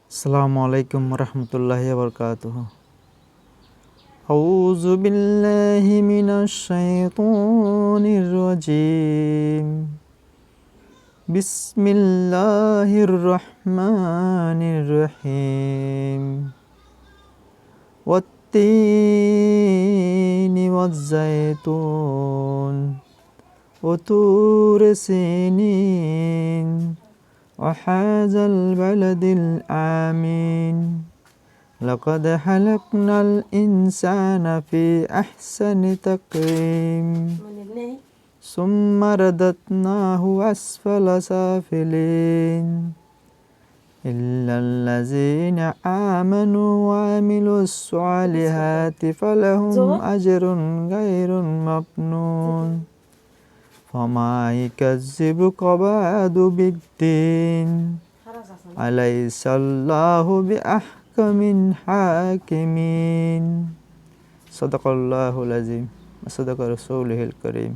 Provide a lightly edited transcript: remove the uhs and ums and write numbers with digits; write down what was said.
আসসালামু আলাইকুম রহমতুল্লাহি ওয়া আউযু বিল্লাহি মিনাশ শাইতানির রাজিম। বিসমিল্লাহির রহমানির রহিম। ওয়াত-তিনি ওয়াজ-জাইতুন ওয়া তুরি সিনিন ওয়া হাযাল বালাদিল আমিন। لقد خلقنا الإنسان في أحسن تقويم ثم رددناه أسفل سافلين إلا الذين آمنوا وعملوا الصالحات فلهم أجر غير ممنون فما يكذبك بعد بالدين أليس الله بأحكم حاكمين صدق الله العظيم وصدق رسوله الكريم।